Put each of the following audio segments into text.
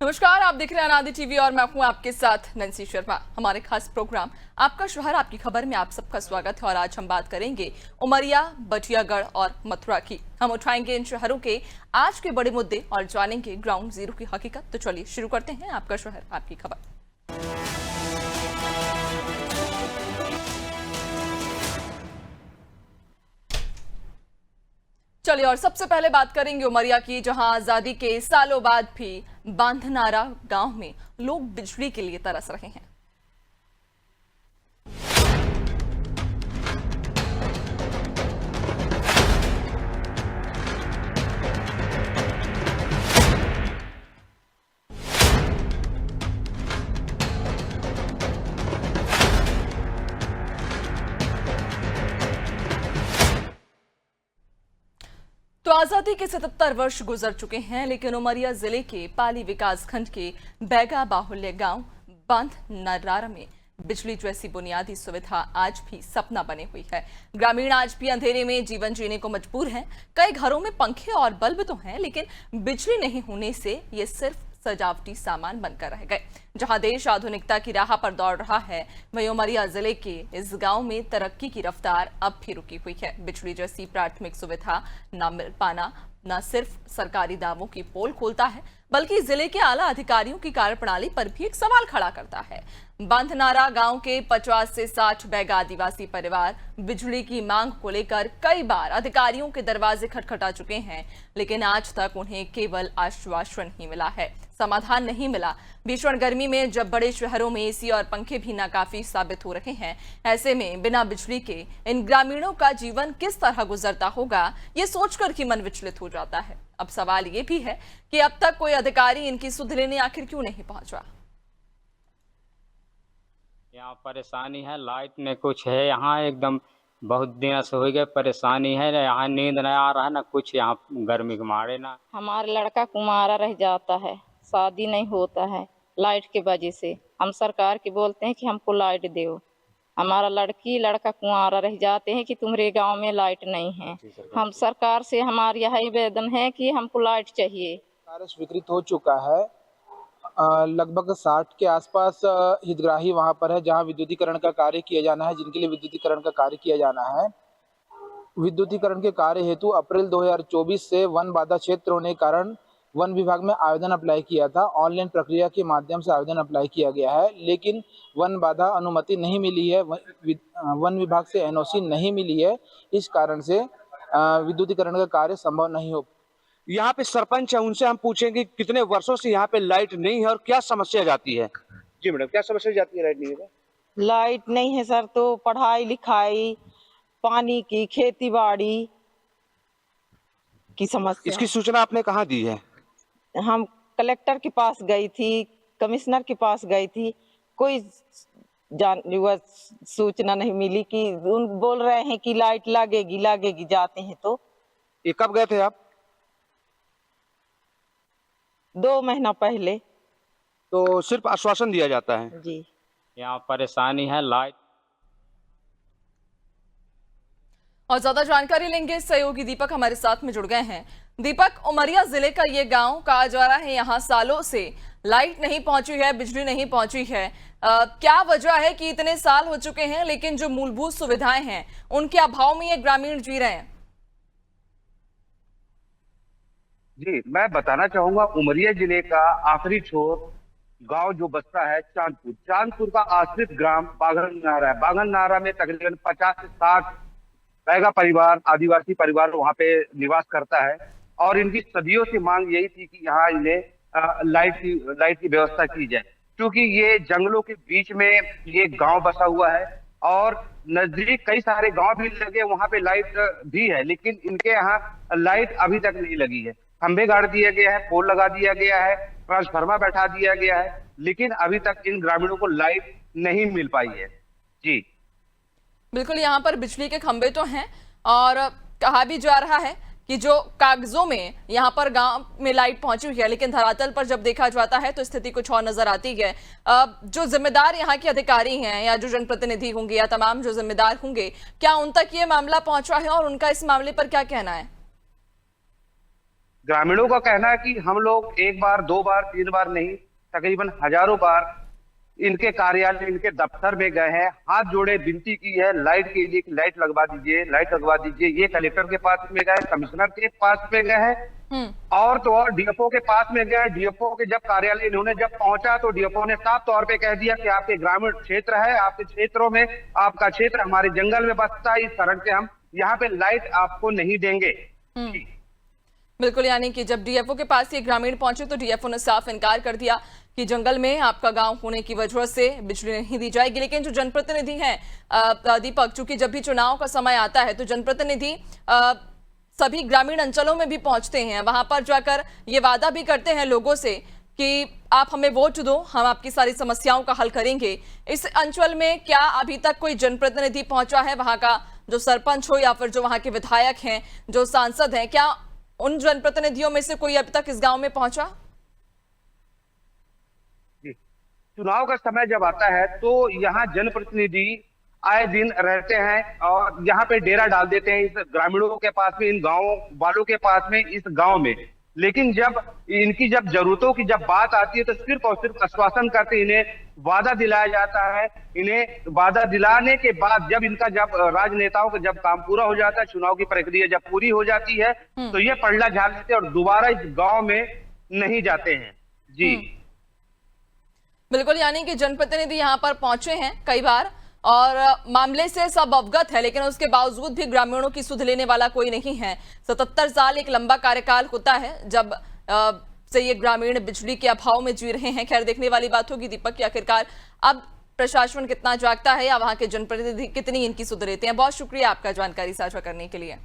नमस्कार, आप देख रहे हैं अनादि टीवी और मैं हूं आपके साथ नंसी शर्मा। हमारे खास प्रोग्राम आपका शहर आपकी खबर में आप सबका स्वागत है और आज हम बात करेंगे उमरिया, बटियागढ़ और मथुरा की। हम उठाएंगे इन शहरों के आज के बड़े मुद्दे और जानेंगे ग्राउंड जीरो की हकीकत। तो चलिए शुरू करते हैं आपका शहर आपकी खबर। चलिए और सबसे पहले बात करेंगे उमरिया की, जहां आजादी के सालों बाद भी बांधनारा गांव में लोग बिजली के लिए तरस रहे हैं। तो आजादी के 77 वर्ष गुजर चुके हैं, लेकिन उमरिया जिले के पाली विकासखंड के बैगा बाहुल्य गांव बांधनारा में बिजली जैसी बुनियादी सुविधा आज भी सपना बनी हुई है। ग्रामीण आज भी अंधेरे में जीवन जीने को मजबूर हैं। कई घरों में पंखे और बल्ब तो हैं, लेकिन बिजली नहीं होने से ये सिर्फ सजावटी सामान बनकर रह गए। जहां देश आधुनिकता की राह पर दौड़ रहा है, वहीं उमरिया जिले के इस गांव में तरक्की की रफ्तार अब भी रुकी हुई है। बिजली जैसी प्राथमिक सुविधा न मिल पाना न सिर्फ सरकारी दावों की पोल खोलता है, बल्कि जिले के आला अधिकारियों की कार्यप्रणाली पर भी एक सवाल खड़ा करता है। बांधनारा गांव के 50 से 60 बैगा आदिवासी परिवार बिजली की मांग को लेकर कई बार अधिकारियों के दरवाजे खटखटा चुके हैं, लेकिन आज तक उन्हें केवल आश्वासन ही मिला है, समाधान नहीं मिला। भीषण गर्मी में जब बड़े शहरों में एसी और पंखे भी नाकाफी साबित हो रहे हैं, ऐसे में बिना बिजली के इन ग्रामीणों का जीवन किस तरह गुजरता होगा, ये सोचकर ही मन विचलित हो जाता है। अब सवाल ये भी है कि अब तक कोई अधिकारी इनकी सुध लेने आखिर क्यों नहीं पहुंचा। यहाँ परेशानी है, लाइट में कुछ है, यहाँ एकदम बहुत दिन से हो गए परेशानी है। यहाँ नींद नहीं आ रहा है ना कुछ, यहाँ गर्मी के मारे ना। हमारा लड़का कुंवारा रह जाता है, शादी नहीं होता है लाइट के वजह से। हम सरकार के बोलते हैं कि हमको लाइट दो, हमारा लड़का कुंवारा रह जाते हैं कि तुम्हारे गांव में लाइट नहीं है। हम सरकार से हमारा यह आवेदन है कि हमको लाइट चाहिए। कार्य स्वीकृत हो चुका है। लगभग 60 के आसपास हितग्राही वहां पर है जहां विद्युतीकरण का कार्य किया जाना है, जिनके लिए विद्युतीकरण का कार्य किया जाना है। विद्युतीकरण के कार्य हेतु अप्रैल 2024 से वन बाधा क्षेत्र होने के कारण वन विभाग में आवेदन अप्लाई किया था। ऑनलाइन प्रक्रिया के माध्यम से आवेदन अप्लाई किया गया है, लेकिन वन बाधा अनुमति नहीं मिली है, वन विभाग से एनओसी नहीं मिली है। इस कारण से विद्युतीकरण का कार्य संभव नहीं हो। यहाँ पे सरपंच है, उनसे हम पूछेंगे कितने वर्षों से यहाँ पे लाइट नहीं है और क्या समस्या जाती है। जी मैडम, क्या समस्या जाती है लाइट नहीं है? लाइट नहीं है सर, तो पढ़ाई लिखाई, पानी की, खेती बाड़ी की समस्या। इसकी सूचना आपने कहाँ दी है? हम कलेक्टर के पास गई थी, कमिश्नर के पास गई थी, कोई सूचना नहीं मिली। कि उन बोल रहे हैं कि लाइट लगेगी जाते हैं। तो ये कब गए थे आप? 2 महीना पहले। तो सिर्फ आश्वासन दिया जाता है जी। यहाँ परेशानी है, लाइट। और ज्यादा जानकारी लेंगे, सहयोगी दीपक हमारे साथ में जुड़ गए हैं। दीपक, उमरिया जिले का ये गांव कहा जा रहा है यहाँ सालों से लाइट नहीं पहुंची है, बिजली नहीं पहुंची है। क्या वजह है कि इतने साल हो चुके हैं लेकिन जो मूलभूत सुविधाएं हैं उनके अभाव में ये ग्रामीण जी रहे हैं? जी, मैं बताना चाहूंगा उमरिया जिले का आखिरी छोर गांव जो बसता है चांदपुर का आश्रित ग्राम बाघन नारा है। बाघन नारा में तकरीबन 50 से 60 बैगा परिवार, आदिवासी परिवार वहां पे निवास करता है और इनकी सदियों से मांग यही थी कि यहाँ इन्हें लाइट की व्यवस्था की जाए, क्योंकि ये जंगलों के बीच में ये गांव बसा हुआ है और नजदीक कई सारे गांव भी लगे, वहां पे लाइट भी है, लेकिन इनके यहाँ लाइट अभी तक नहीं लगी है। खंभे गाड़ दिया गया है, पोल लगा दिया गया है, ट्रांसफार्मर बैठा दिया गया है, लेकिन अभी तक इन ग्रामीणों को लाइट नहीं मिल पाई है। जी बिल्कुल, यहाँ पर बिजली के खंभे तो हैं और कहा भी जा रहा है कि जो कागजों में यहाँ पर गांव में लाइट पहुंची हुई है, लेकिन धरातल पर जब देखा जाता है तो स्थिति कुछ और नजर आती है। जो जिम्मेदार यहाँ के अधिकारी हैं या जो जनप्रतिनिधि होंगे या तमाम जो जिम्मेदार होंगे, क्या उन तक ये मामला पहुंचा है और उनका इस मामले पर क्या कहना है? ग्रामीणों का कहना है कि हम लोग एक बार, दो बार, तीन बार नहीं, तकरीबन हजारों बार इनके कार्यालय, इनके दफ्तर में गए हैं, हाथ जोड़े विनती की है लाइट के लिए कि लाइट लगवा दीजिए, लाइट लगवा दीजिए। ये कलेक्टर के पास में गए, कमिश्नर के पास में गए हैं, और तो और डीएफओ के पास में गए। डीएफओ के जब कार्यालय इन्होंने जब पहुंचा तो डीएफओ ने साफ तौर पे कह दिया कि आपके ग्रामीण क्षेत्र है, आपके क्षेत्रों में, आपका क्षेत्र हमारे जंगल में बसता है, इस कारण से हम यहाँ पे लाइट आपको नहीं देंगे। बिल्कुल, यानी कि जब डीएफओ के पास ये ग्रामीण पहुंचे तो डीएफओ ने साफ इनकार कर दिया कि जंगल में आपका गांव होने की वजह से बिजली नहीं दी जाएगी। लेकिन जो जनप्रतिनिधि हैं दीपक, चूंकि जब भी चुनाव का समय आता है तो जनप्रतिनिधि सभी ग्रामीण अंचलों में भी पहुंचते हैं, वहां पर जाकर ये वादा भी करते हैं लोगों से कि आप हमें वोट दो, हम आपकी सारी समस्याओं का हल करेंगे। इस अंचल में क्या अभी तक कोई जनप्रतिनिधि पहुंचा है, वहां का जो सरपंच हो या फिर जो वहां के विधायक हैं, जो सांसद हैं, क्या उन जनप्रतिनिधियों में से कोई अभी तक इस गांव में पहुंचा? चुनाव का समय जब आता है तो यहाँ जनप्रतिनिधि आए दिन रहते हैं और यहाँ पे डेरा डाल देते हैं, इस ग्रामीणों के पास में, इन गाँव वालों के पास में, इस गांव में। लेकिन जब इनकी जब जरूरतों की जब बात आती है तो सिर्फ और सिर्फ आश्वासन करके इन्हें वादा दिलाया जाता है। इन्हें वादा दिलाने के बाद जब इनका जब राजनेताओं का जब काम पूरा हो जाता है, चुनाव की प्रक्रिया जब पूरी हो जाती है तो ये पलड़ा झाड़ लेते हैं और दोबारा इस गांव में नहीं जाते हैं। जी बिल्कुल, यानी कि जनप्रतिनिधि यहाँ पर पहुंचे हैं कई बार और मामले से सब अवगत है, लेकिन उसके बावजूद भी ग्रामीणों की सुध लेने वाला कोई नहीं है। 77 साल एक लंबा कार्यकाल होता है जब से ये ग्रामीण बिजली के अभाव में जी रहे हैं। खैर, देखने वाली बात होगी दीपक कि आखिरकार अब प्रशासन कितना जागता है या वहां के जनप्रतिनिधि कितनी इनकी सुध लेते हैं। बहुत शुक्रिया आपका जानकारी साझा करने के लिए।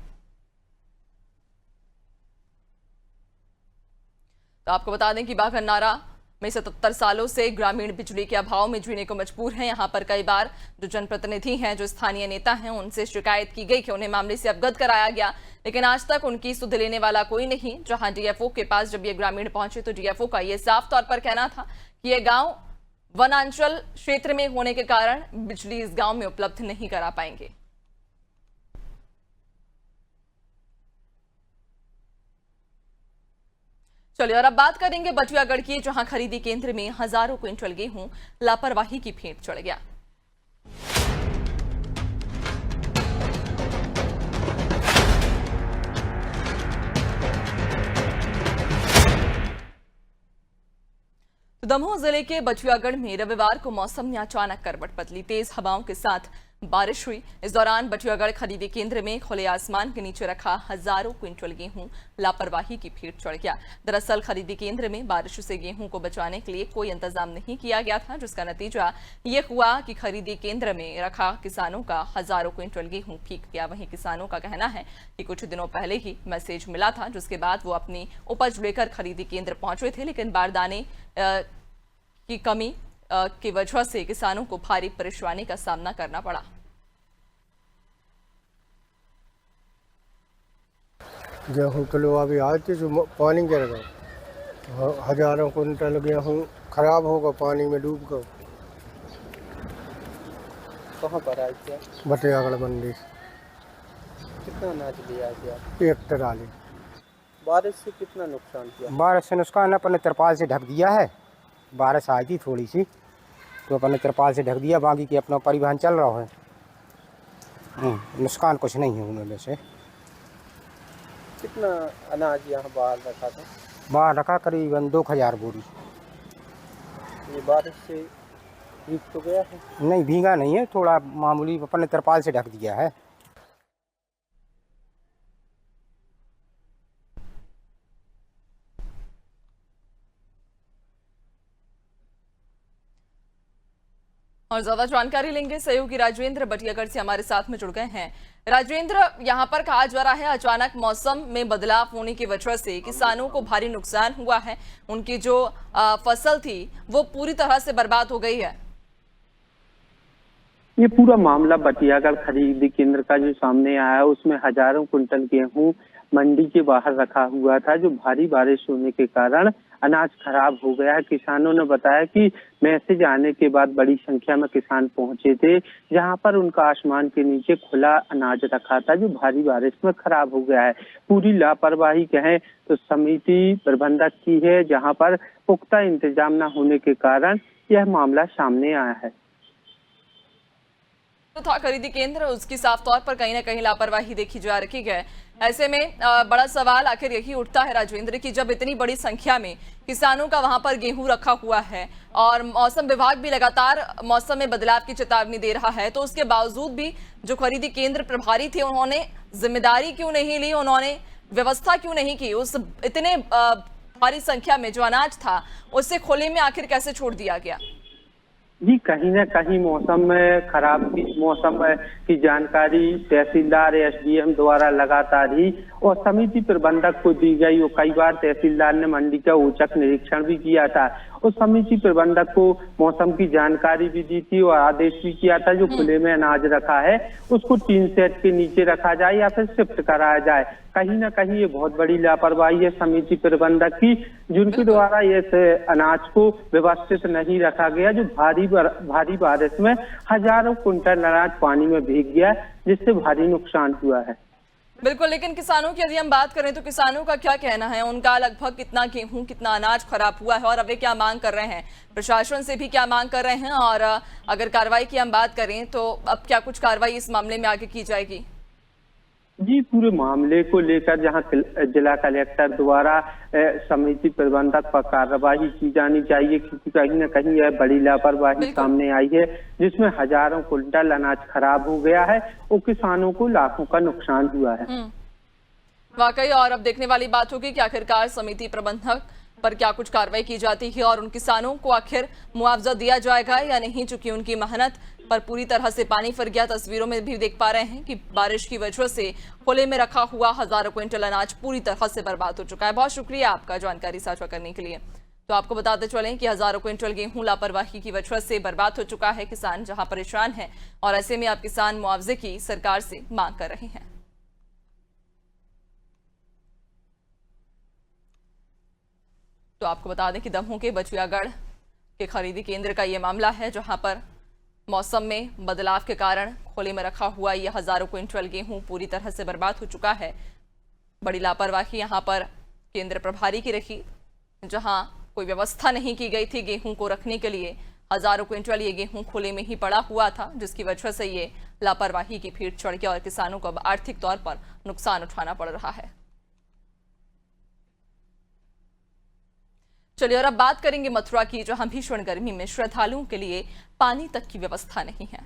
तो आपको बता दें कि बाघनारा में 77 सालों से ग्रामीण बिजली के अभाव में जीने को मजबूर हैं। यहाँ पर कई बार जो जनप्रतिनिधि हैं, जो स्थानीय नेता हैं, उनसे शिकायत की गई कि उन्हें मामले से अवगत कराया गया, लेकिन आज तक उनकी सुध लेने वाला कोई नहीं। जहां डीएफओ के पास जब ये ग्रामीण पहुंचे तो डीएफओ का ये साफ तौर पर कहना था कि ये गांव वनांचल क्षेत्र में होने के कारण बिजली इस गांव में उपलब्ध नहीं करा पाएंगे। चलिए, और अब बात करेंगे बटियागढ़ की, जहां खरीदी केंद्र में हजारों क्विंटल गेहूं लापरवाही की भेंट चढ़ गया। दमोह जिले के बटियागढ़ में रविवार को मौसम ने अचानक करवट बदली। तेज हवाओं के साथ बारिश हुई। इस दौरान बटियागढ़ खरीदी केंद्र में खुले आसमान के नीचे रखा हजारों क्विंटल गेहूं लापरवाही की भेंट चढ़ गया। दरअसल खरीदी केंद्र में बारिश से गेहूं को बचाने के लिए कोई इंतजाम नहीं किया गया था, जिसका नतीजा ये हुआ कि खरीदी केंद्र में रखा किसानों का हजारों क्विंटल गेहूं फीक गया। वहीं किसानों का कहना है कि कुछ दिनों पहले ही मैसेज मिला था, जिसके बाद वो अपनी उपज लेकर खरीदी केंद्र पहुंचे थे, लेकिन बारदाने की कमी की वजह से किसानों को भारी परेशानी का सामना करना पड़ा। गेहूँ किलो अभी आज थे जो पानी गिर गया, हजारों कुंटल गेहूँ खराब होगा, पानी में डूब गया। कहाँ पर आज क्या? बटियागढ़ मंडी। कितना अनाज लिया गया? एक ट्राली। बारिश से कितना नुकसान किया? बारिश से नुकसान अपने तिरपाल से ढक दिया है। बारिश आई थी थोड़ी सी तो अपने तिरपाल से ढक दिया, बाकी की अपना परिवहन चल रहा है। नुकसान कुछ नहीं है उनमें से। कितना अनाज यहाँ बाहर रखा था? बाहर रखा करीबन 2000 बोरी। ये बारिश से भीग तो गया है? नहीं, भीगा नहीं है, थोड़ा मामूली अपने तिरपाल से ढक दिया है। और ज्यादा जानकारी लेंगे सहयोगी राजेंद्र बटियागढ़ से हमारे साथ में जुड़ गए हैं। राजेंद्र, यहाँ पर कहा जा रहा है अचानक मौसम में बदलाव होने की वजह से किसानों को भारी नुकसान हुआ है, उनकी जो फसल थी वो पूरी तरह से बर्बाद हो गई है। ये पूरा मामला बटियागढ़ खरीदी केंद्र का जो सामने आया है, उसमें हजारों कुंटल गेहूं मंडी के बाहर रखा हुआ था, जो भारी बारिश होने के कारण अनाज खराब हो गया है। किसानों ने बताया कि मैसेज आने के बाद बड़ी संख्या में किसान पहुंचे थे, जहां पर उनका आसमान के नीचे खुला अनाज रखा था, जो भारी बारिश में खराब हो गया है। पूरी लापरवाही कहें तो समिति प्रबंधक की है, जहां पर पुख्ता इंतजाम न होने के कारण यह मामला सामने आया है। तो था खरीदी केंद्र, उसकी साफ तौर पर कहीं ना कहीं लापरवाही देखी जा रही है। ऐसे में बड़ा सवाल आखिर यही उठता है राजेंद्र कि जब इतनी बड़ी संख्या में किसानों का वहां पर गेहूं रखा हुआ है और मौसम विभाग भी लगातार मौसम में बदलाव की चेतावनी दे रहा है, तो उसके बावजूद भी जो खरीदी केंद्र प्रभारी थे उन्होंने जिम्मेदारी क्यों नहीं ली, उन्होंने व्यवस्था क्यों नहीं की? उस इतने भारी संख्या में जो अनाज था उसे खुले में आखिर कैसे छोड़ दिया गया? जी, कहीं ना कहीं मौसम की जानकारी तहसीलदार एसडीएम द्वारा लगातार ही और समिति प्रबंधक को दी गई और कई बार तहसीलदार ने मंडी का औचक निरीक्षण भी किया था। उस समिति प्रबंधक को मौसम की जानकारी भी दी थी और आदेश भी किया था जो खुले में अनाज रखा है उसको टीन सेट के नीचे रखा जाए या फिर शिफ्ट कराया जाए। कहीं ना कहीं ये बहुत बड़ी लापरवाही है समिति प्रबंधक की, जिनके द्वारा इस अनाज को व्यवस्थित नहीं रखा गया, जो भारी बारिश में हजारों कुंटल अनाज पानी में भीग गया, जिससे भारी नुकसान हुआ है। बिल्कुल, लेकिन किसानों की यदि हम बात करें तो किसानों का क्या कहना है? उनका लगभग कितना गेहूं, कितना अनाज खराब हुआ है और अब वे क्या मांग कर रहे हैं? प्रशासन से भी क्या मांग कर रहे हैं? और अगर कार्रवाई की हम बात करें तो अब क्या कुछ कार्रवाई इस मामले में आगे की जाएगी? जी, पूरे मामले को लेकर जहां जिला कलेक्टर द्वारा समिति प्रबंधक पर कार्रवाई की जानी चाहिए, क्योंकि कहीं ना कहीं यह बड़ी लापरवाही सामने आई है, जिसमें हजारों कुंटल अनाज खराब हो गया है और किसानों को लाखों का नुकसान हुआ है। वाकई, और अब देखने वाली बात होगी कि आखिरकार समिति प्रबंधक पर क्या कुछ कार्रवाई की जाती है और उन किसानों को आखिर मुआवजा दिया जाएगा या नहीं, चूंकि उनकी मेहनत पर पूरी तरह से पानी फिर गया। तस्वीरों में भी देख पा रहे हैं कि बारिश की वजह से खुले में रखा हुआ हजारों क्विंटल अनाज पूरी तरह से बर्बाद हो चुका है। बहुत शुक्रिया आपका जानकारी साझा करने के लिए। तो आपको बताते चलें कि हजारों क्विंटल गेहूं लापरवाही की वजह से बर्बाद हो चुका है। किसान जहां परेशान है और ऐसे में अब किसान मुआवजे की सरकार से मांग कर रहे हैं। तो आपको बता दें कि दमोह के बचियागढ़ के खरीदी केंद्र का यह मामला है, जहां पर मौसम में बदलाव के कारण खुले में रखा हुआ यह हजारों क्विंटल गेहूं पूरी तरह से बर्बाद हो चुका है। बड़ी लापरवाही यहां पर केंद्र प्रभारी की रही, जहां कोई व्यवस्था नहीं की गई थी गेहूं को रखने के लिए। हजारों क्विंटल ये गेहूं खुले में ही पड़ा हुआ था, जिसकी वजह से ये लापरवाही की भीड़ चढ़ गया और किसानों को अब आर्थिक तौर पर नुकसान उठाना पड़ रहा है। चलिए, और अब बात करेंगे मथुरा की, जहां भीषण गर्मी में श्रद्धालुओं के लिए पानी तक की व्यवस्था नहीं है।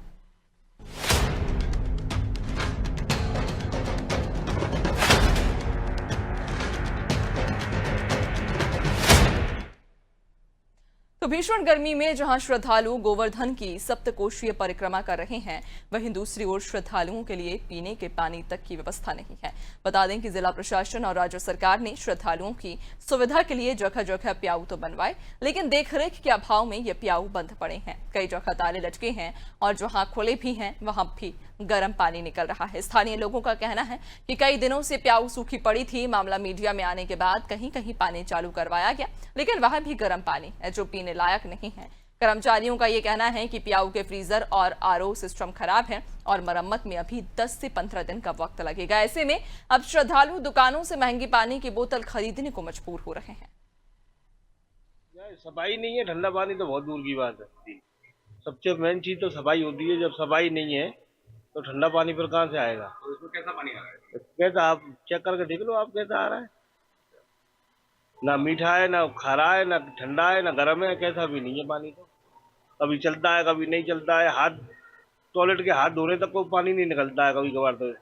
तो भीषण गर्मी में जहां श्रद्धालु गोवर्धन की सप्तकोशीय परिक्रमा कर रहे हैं, वहीं दूसरी ओर श्रद्धालुओं के लिए पीने के पानी तक की व्यवस्था नहीं है। बता दें कि जिला प्रशासन और राज्य सरकार ने श्रद्धालुओं की सुविधा के लिए जगह जगह प्याऊ तो बनवाए, लेकिन देखरेख के अभाव में ये प्याऊ बंद पड़े हैं। कई जगह ताले लटके हैं और जहां खुले भी हैं वहां भी गर्म पानी निकल रहा है। स्थानीय लोगों का कहना है कि कई दिनों से प्याऊ सूखी पड़ी थी। मामला मीडिया में आने के बाद कहीं कहीं पानी चालू करवाया गया, लेकिन वह भी गर्म पानी है जो पीने लायक नहीं है। कर्मचारियों का ये कहना है कि प्याऊ के फ्रीजर और आरओ सिस्टम खराब है और मरम्मत में अभी 10 से 15 दिन का वक्त लगेगा। ऐसे में अब श्रद्धालु दुकानों से महंगी पानी की बोतल खरीदने को मजबूर हो रहे हैं। सफाई नहीं है, ठंडा पानी तो बहुत दूर की बात है। सबसे मेन चीज तो सफाई होती है। जब सफाई नहीं है तो ठंडा पानी फिर कहाँ से आएगा? तो इसमें कैसा पानी आ रहा है? कैसा, आप चेक करके देख लो आप कैसा आ रहा है। ना मीठा है, ना खारा है, ना ठंडा है, ना गर्म है, कैसा भी नहीं है पानी। तो कभी चलता है, कभी नहीं चलता है। हाथ टॉयलेट के हाथ धोने तक को पानी नहीं निकलता है कभी कभार। तो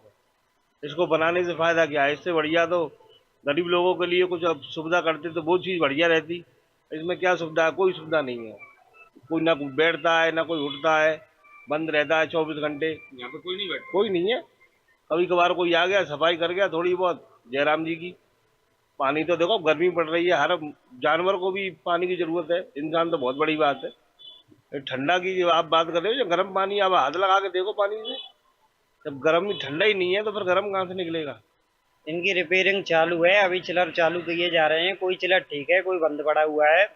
इसको बनाने से फायदा क्या है? इससे बढ़िया तो गरीब लोगों के लिए कुछ अब सुविधा करते तो वो चीज़ बढ़िया रहती। इसमें क्या सुविधा है? कोई सुविधा नहीं है। कोई ना कोई बैठता है, ना कोई उठता है, बंद रहता है 24 घंटे। यहाँ पे कोई नहीं बैठता, कोई नहीं है। कभी कभार कोई आ गया, सफाई कर गया थोड़ी बहुत, जयराम जी की। पानी तो देखो गर्मी पड़ रही है, हर जानवर को भी पानी की जरूरत है, इंसान तो बहुत बड़ी बात है। ठंडा की जो आप बात कर रहे हो, जो गर्म पानी, आप हाथ लगा के देखो पानी से, जब गर्म ठंडा ही नहीं है तो फिर गर्म कहाँ से निकलेगा? इनकी रिपेयरिंग चालू है, अभी चिलर चालू किए जा रहे हैं। कोई चिलर ठीक है, कोई बंद पड़ा हुआ है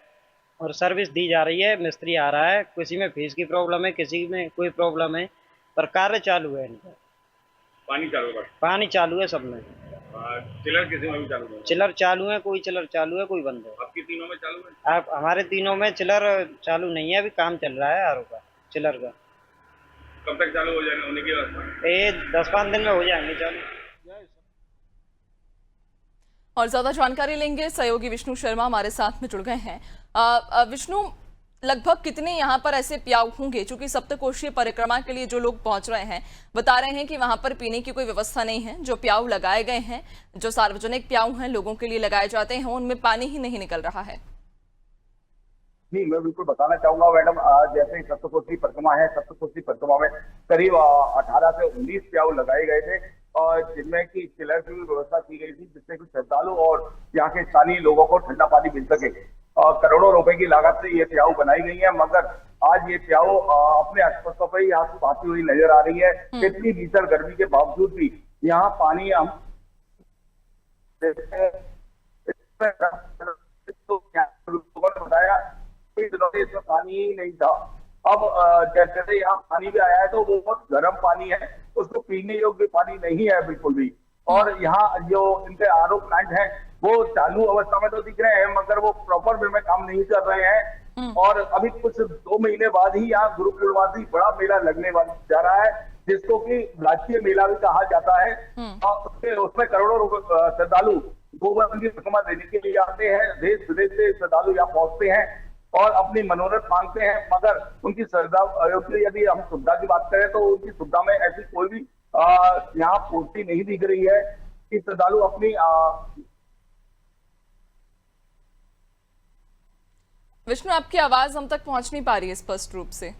और सर्विस दी जा रही है। मिस्त्री आ रहा है, किसी में फीस की प्रॉब्लम है, किसी में कोई प्रॉब्लम है, पर कार्य चालू है इनका। पानी चालू है? पानी चालू है सब में। चिलर किसी में भी चालू है? चिलर चालू है, कोई चिलर चालू है, कोई बंद है। आपकी तीनों में चालू है? आप हमारे तीनों में चिलर चालू नहीं है, अभी काम चल रहा है आरओ का, चिलर का। कब तक चालू हो जाएंगे, होने की व्यवस्था? ये 10-5 दिन में हो जाएंगे चालू। और ज्यादा जानकारी लेंगे, सहयोगी विष्णु शर्मा हमारे साथ में जुड़ गए हैं। विष्णु, लगभग कितने यहाँ पर ऐसे प्याऊ होंगे, चूंकि सप्तकोशीय परिक्रमा के लिए जो लोग पहुंच रहे हैं बता रहे हैं कि वहां पर पीने की कोई व्यवस्था नहीं है। जो प्याऊ लगाए गए हैं, जो सार्वजनिक प्याऊ हैं, लोगों के लिए लगाए जाते हैं, उनमें पानी ही नहीं निकल रहा है। जी, मैं बिल्कुल बताना चाहूंगा मैडम, जैसे सप्तकोशी परिक्रमा है, सप्तकोशी परिक्रमा में करीब 18 से 19 प्याऊ लगाए गए थे और जिनमें की चिलर की व्यवस्था की गई थी, जिससे कि श्रद्धालु और यहाँ के स्थानीय लोगों को ठंडा पानी मिल सके। करोड़ों रुपए की लागत से ये प्याऊ बनाई गई है, मगर आज ये प्याऊ अपने अस्तित्व पर ही यहाँ से आती हुई नजर आ रही है। इतनी भीषण गर्मी के बावजूद भी यहाँ पानी हम लोगों ने बताया दिनों से इसमें पानी ही नहीं था। अब जैसे यहाँ पानी भी आया है तो वो बहुत गर्म पानी है, उसको पीने योग्य पानी नहीं है बिल्कुल भी। और यहाँ जो इनके आरओ प्लांट है वो चालू अवस्था में तो दिख रहे हैं, मगर वो प्रॉपर वे में काम नहीं कर रहे हैं। और अभी कुछ 2 महीने बाद ही यहाँ गुरु पूर्णिमासी बड़ा मेला लगने जा रहा है, जिसको कि राष्ट्रीय मेला भी कहा जाता है। और उसमें करोड़ों रुपए श्रद्धालु गोवर्धन की परिक्रमा देने के लिए आते हैं। देश विदेश से श्रद्धालु यहाँ पहुंचते हैं और अपनी मनोरथ मांगते हैं, मगर उनकी श्रद्धा, यदि हम सुविधा की बात करें तो उनकी सुविधा में ऐसी कोई भी यहाँ पूर्ति नहीं दिख रही है कि श्रद्धालु अपनी विष्णु, आपकी आवाज हम तक पहुंच नहीं पा रही है स्पष्ट रूप से।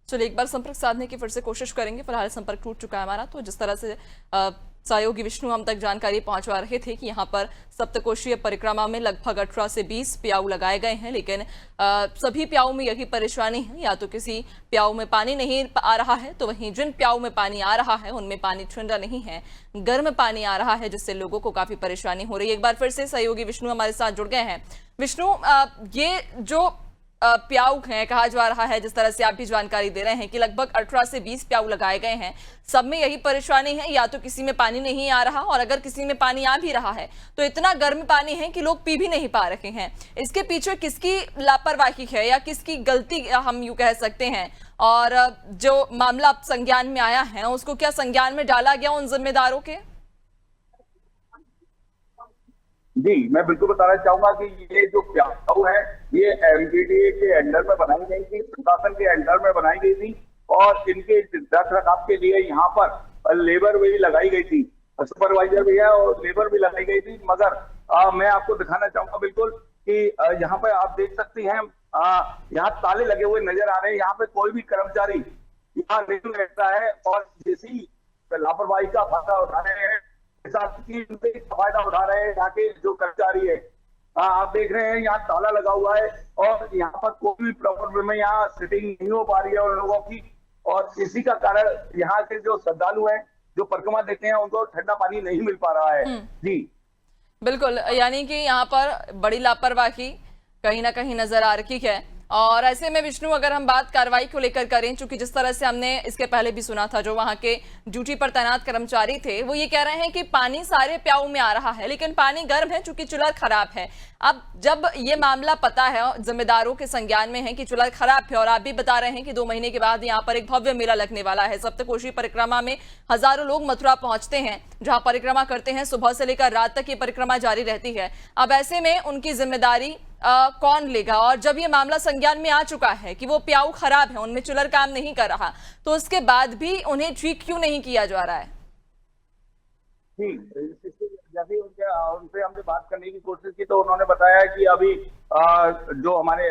चलिए एक बार संपर्क साधने की फिर से कोशिश करेंगे, फिलहाल संपर्क टूट चुका है हमारा। तो जिस तरह से सहयोगी विष्णु हम तक जानकारी पहुंचवा रहे थे कि यहाँ पर सप्तकोशीय परिक्रमा में लगभग 18 से 20 प्याऊ लगाए गए हैं, लेकिन सभी प्याऊ में यही परेशानी है, या तो किसी प्याऊ में पानी नहीं आ रहा है, तो वहीं जिन प्याऊ में पानी आ रहा है उनमें पानी ठंडा नहीं है, गर्म पानी आ रहा है, जिससे लोगों को काफी परेशानी हो रही है। एक बार फिर से सहयोगी विष्णु हमारे साथ जुड़ गए हैं। विष्णु, ये जो प्याऊ हैं, कहा जा रहा है, जिस तरह से आप भी जानकारी दे रहे हैं कि लगभग 18 से 20 प्याऊ लगाए गए हैं, सब में यही परेशानी है, या तो किसी में पानी नहीं आ रहा, और अगर किसी में पानी आ भी रहा है तो इतना गर्म पानी है कि लोग पी भी नहीं पा रहे हैं। इसके पीछे किसकी लापरवाही है या किसकी गलती हम यूं कह सकते हैं, और जो मामला संज्ञान में आया है उसको क्या संज्ञान में डाला गया उन जिम्मेदारों के? जी, मैं बिल्कुल बताना चाहूंगा कि ये जो प्याऊ है ये एमडीडीए के अंडर में बनाई गई थी, प्रशासन के अंडर में बनाई गई थी, और इनके रख रखाव के लिए यहाँ पर लेबर भी लगाई गई थी, सुपरवाइजर भी है और लेबर भी लगाई गई थी। मगर मैं आपको दिखाना चाहूंगा बिल्कुल कि यहाँ पे आप देख सकती हैं, यहाँ ताले लगे हुए नजर आ रहे हैं। यहाँ पे कोई भी कर्मचारी यहाँ नहीं रहता है और इसी लापरवाही का फायदा उठा रहे हैं, फायदा उठा रहे हैं यहाँ के जो कर्मचारी है। आप देख रहे हैं यहाँ ताला लगा हुआ है और यहाँ पर कोई भी प्रॉपर वे में यहाँ सिटिंग नहीं हो पा रही है उन लोगों की, और इसी का कारण यहाँ के जो श्रद्धालु हैं जो परिक्रमा देते हैं उनको ठंडा पानी नहीं मिल पा रहा है। जी बिल्कुल, यानी कि यहाँ पर बड़ी लापरवाही कहीं ना कहीं नजर आ रही है। और ऐसे में विष्णु, अगर हम बात कार्रवाई को लेकर करें, चूंकि जिस तरह से हमने इसके पहले भी सुना था, जो वहां के ड्यूटी पर तैनात कर्मचारी थे वो ये कह रहे हैं कि पानी सारे प्याऊ में आ रहा है, लेकिन पानी गर्म है चूंकि चूल्हा खराब है। अब जब ये मामला पता है, जिम्मेदारों के संज्ञान में है कि चूल्हा खराब है, और आप भी बता रहे हैं कि 2 महीने के बाद यहाँ पर एक भव्य मेला लगने वाला है, सप्तकोशी परिक्रमा में हजारों लोग मथुरा पहुंचते हैं, जहां परिक्रमा करते हैं, सुबह से लेकर रात तक ये परिक्रमा जारी रहती है। अब ऐसे में उनकी जिम्मेदारी कौन लेगा? और जब ये मामला संज्ञान में आ चुका है कि वो प्याऊ खराब है, उनमें चूल्हा काम नहीं कर रहा, तो उसके बाद भी उन्हें ठीक क्यों नहीं किया जा रहा है? जैसे उनसे हमने बात करने की कोशिश की तो उन्होंने बताया कि अभी जो हमारे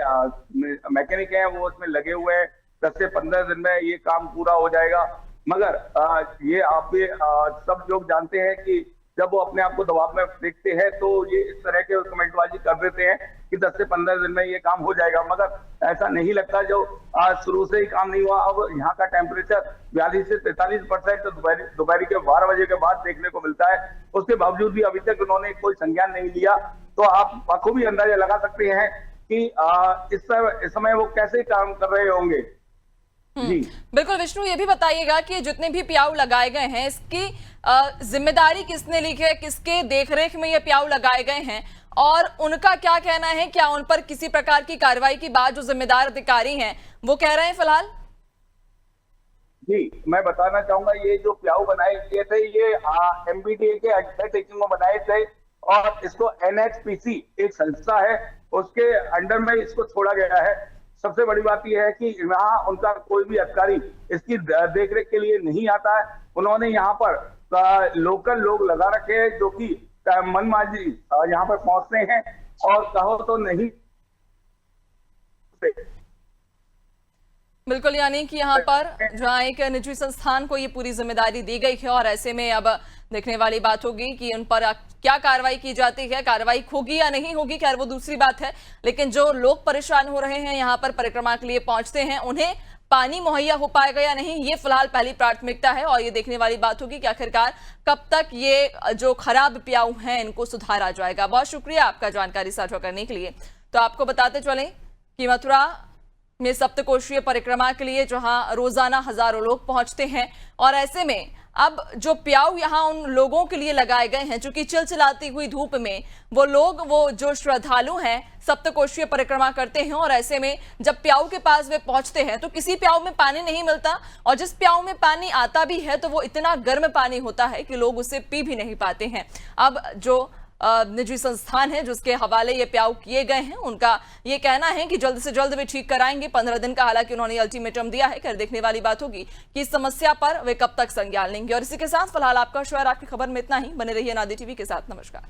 मैकेनिक हैं वो उसमें लगे हुए हैं, 10 से 15 दिन में ये काम पूरा हो जाएगा। मगर ये आप भी सब लोग जानते हैं कि जब वो अपने आप को दबाव में देखते हैं तो ये इस तरह के कमेंटबाजी कर देते हैं कि 10 से 15 दिन में ये काम हो जाएगा, मगर ऐसा नहीं लगता। जो आज शुरू से ही काम नहीं हुआ, अब यहाँ का टेम्परेचर 42 से 43% तो दोपहर के 12 बजे के बाद देखने को मिलता है। उसके बावजूद भी अभी तक उन्होंने कोई संज्ञान नहीं लिया। तो आप बखूबी अंदाजा लगा सकते हैं कि इस समय वो कैसे काम कर रहे होंगे। जी बिल्कुल विष्णु, ये भी बताइएगा कि जितने भी प्याऊ लगाए गए हैं इसकी जिम्मेदारी किसने ली है, किसके देखरेख में ये प्याऊ लगाए गए हैं और उनका क्या कहना है, क्या उन पर किसी प्रकार की कार्रवाई की बात जो जिम्मेदार अधिकारी हैं वो कह रहे हैं फिलहाल? जी मैं बताना चाहूंगा, ये जो प्याऊ बनाए गए थे ये MBDA के अंडरटेकिंग में बनाए थे और इसको NHPC एक संस्था है उसके अंडर में इसको छोड़ा गया है। सबसे बड़ी बात यह है कि यहाँ उनका कोई भी अधिकारी इसकी देखरेख के लिए नहीं आता है। उन्होंने यहाँ पर लोकल लोग लगा रखे हैं जो कि मनमाजी यहाँ पर पहुंचते हैं और कहो तो नहीं। बिल्कुल, यानी कि यहाँ पर जहाँ एक निजी संस्थान को ये पूरी जिम्मेदारी दी गई है और ऐसे में अब देखने वाली बात होगी कि उन पर क्या कार्रवाई की जाती है। कार्रवाई होगी या नहीं होगी खैर वो दूसरी बात है, लेकिन जो लोग परेशान हो रहे हैं यहाँ पर परिक्रमा के लिए पहुंचते हैं उन्हें पानी मुहैया हो पाएगा या नहीं, ये फिलहाल पहली प्राथमिकता है और ये देखने वाली बात होगी कि आखिरकार कब तक ये जो खराब प्याऊ हैं इनको सुधारा जाएगा। बहुत शुक्रिया आपका जानकारी साझा करने के लिए। तो आपको बताते चलें कि मथुरा में सप्तकोशीय परिक्रमा के लिए जहां रोजाना हजारों लोग पहुंचते हैं और ऐसे में अब जो प्याऊ यहां उन लोगों के लिए लगाए गए हैं जो कि चिलचिलाती हुई धूप में वो जो श्रद्धालु हैं सप्तकोशीय परिक्रमा करते हैं और ऐसे में जब प्याऊ के पास वे पहुंचते हैं तो किसी प्याऊ में पानी नहीं मिलता और जिस प्याऊ में पानी आता भी है तो वो इतना गर्म पानी होता है कि लोग उसे पी भी नहीं पाते हैं। अब जो निजी संस्थान है जिसके हवाले ये प्याऊ किए गए हैं उनका ये कहना है कि जल्द से जल्द वे ठीक कराएंगे। 15 दिन का हालांकि उन्होंने अल्टीमेटम दिया है। कर देखने वाली बात होगी कि इस समस्या पर वे कब तक संज्ञान लेंगे। और इसी के साथ फिलहाल आपका शहर आपकी खबर में इतना ही। बने रहिए नादी टीवी के साथ। नमस्कार।